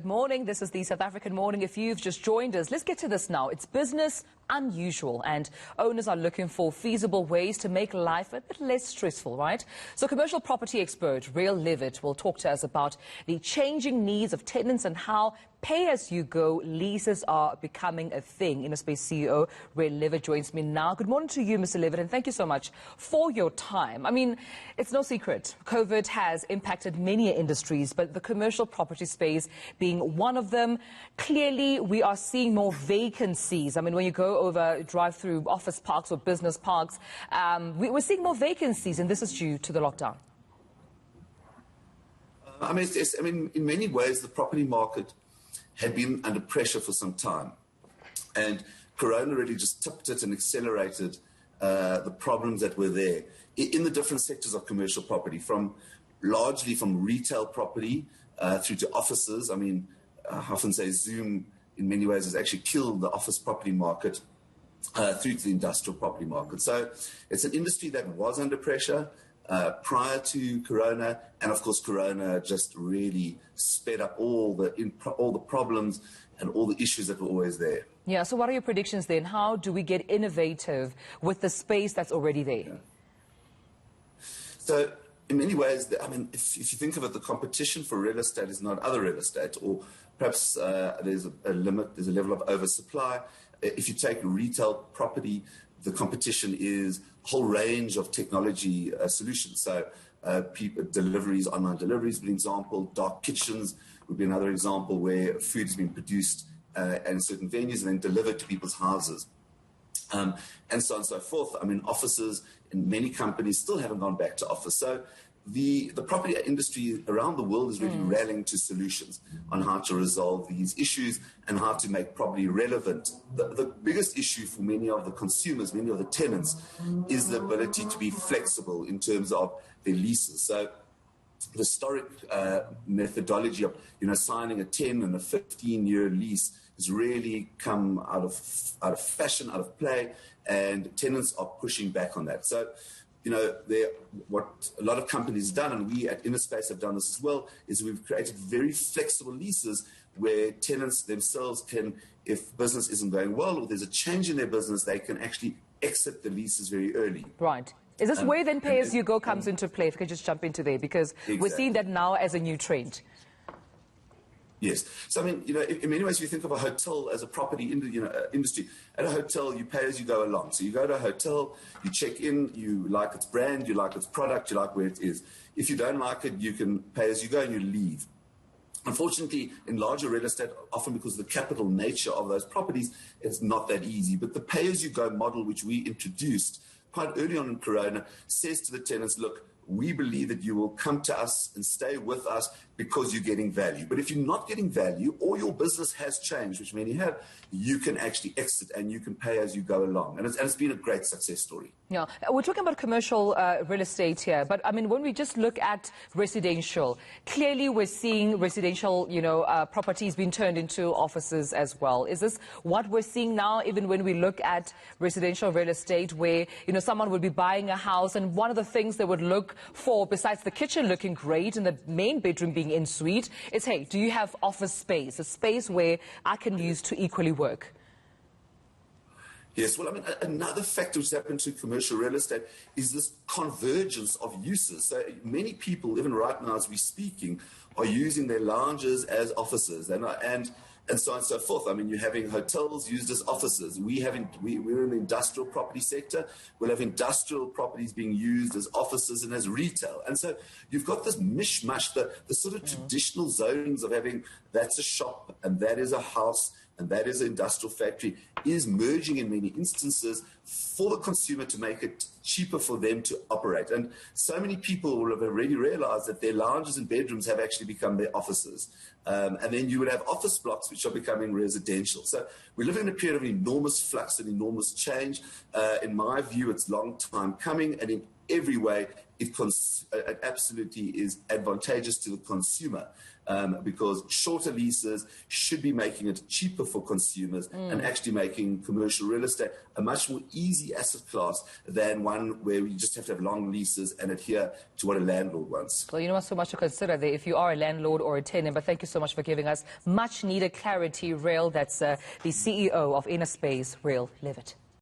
Good morning. This is the South African Morning. If you've just joined us, let's get to this now. It's business unusual, and owners are looking for feasible ways to make life a bit less stressful, right? So commercial property expert Rael Levitt will talk to us about the changing needs of tenants and how pay-as-you-go leases are becoming a thing. InnoSpace CEO Rael Levitt joins me now. Good morning to you, Mr. Levitt, and thank you so much for your time. I mean, it's no secret. COVID has impacted many industries, but the commercial property space being one of them. Clearly, we are seeing more vacancies. I mean, when you drive through office parks or business parks, we're seeing more vacancies, and this is due to the lockdown. I mean, in many ways, the property market had been under pressure for some time, and Corona really just tipped it and accelerated the problems that were there in the different sectors of commercial property, largely from retail property through to offices. I mean, I often say Zoom in many ways has actually killed the office property market through to the industrial property market. So it's an industry that was under pressure prior to Corona, and of course Corona just really sped up all the problems and all the issues that were always there. Yeah, so what are your predictions then? How do we get innovative with the space that's already there? Yeah. So in many ways, I mean, if you think of it, the competition for real estate is not other real estate, or perhaps there's a level of oversupply. If you take retail property, the competition is a whole range of technology solutions. So deliveries, online deliveries, for example, dark kitchens would be another example where food has been produced in certain venues and then delivered to people's houses. And so on and so forth. I mean, offices in many companies still haven't gone back to office. So the property industry around the world is really rallying to solutions on how to resolve these issues and how to make property relevant. The biggest issue for many of the consumers, many of the tenants, is the ability to be flexible in terms of their leases. So the historic methodology of signing a 10 and a 15-year lease has really come out of fashion, out of play, and tenants are pushing back on that. So, what a lot of companies have done, and we at InnoSpace have done this as well, is we've created very flexible leases where tenants themselves can, if business isn't going well or there's a change in their business, they can actually exit the leases very early. Right. Is this where then pay-as-you-go comes into play? If I could just jump into there, because exactly. We're seeing that now as a new trend. Yes. So, I mean, in many ways, if you think of a hotel as a property industry, at a hotel, you pay as you go along. So you go to a hotel, you check in, you like its brand, you like its product, you like where it is. If you don't like it, you can pay as you go and you leave. Unfortunately, in larger real estate, often because of the capital nature of those properties, it's not that easy. But the pay-as-you-go model, which we introduced quite early on in Corona, says to the tenants, look, we believe that you will come to us and stay with us because you're getting value. But if you're not getting value or your business has changed, which many have, you can actually exit and you can pay as you go along. And it's been a great success story. Yeah, we're talking about commercial real estate here, but I mean, when we just look at residential, clearly we're seeing residential, properties being turned into offices as well. Is this what we're seeing now, even when we look at residential real estate, where, someone would be buying a house and one of the things they would look for, besides the kitchen looking great and the main bedroom being en suite, is, hey, do you have office space, a space where I can use to equally work? Yes, well, I mean, another factor which has happened to commercial real estate is this convergence of uses. So many people, even right now as we're speaking, are using their lounges as offices and so on and so forth. I mean, you're having hotels used as offices. We're in the industrial property sector. We'll have industrial properties being used as offices and as retail. And so you've got this mishmash, the sort of traditional zones of having that's a shop and that is a house and that is an industrial factory, is merging in many instances for the consumer to make it cheaper for them to operate. And so many people will have already realized that their lounges and bedrooms have actually become their offices. And then you would have office blocks which are becoming residential. So we're living in a period of enormous flux and enormous change. In my view, it's a long time coming, and in every way, it absolutely is advantageous to the consumer, because shorter leases should be making it cheaper for consumers and actually making commercial real estate a much more easy asset class than one where you just have to have long leases and adhere to what a landlord wants. Well, you know, so much to consider there if you are a landlord or a tenant. But thank you so much for giving us much needed clarity, Rael. That's the CEO of eNCA, Rael Levitt.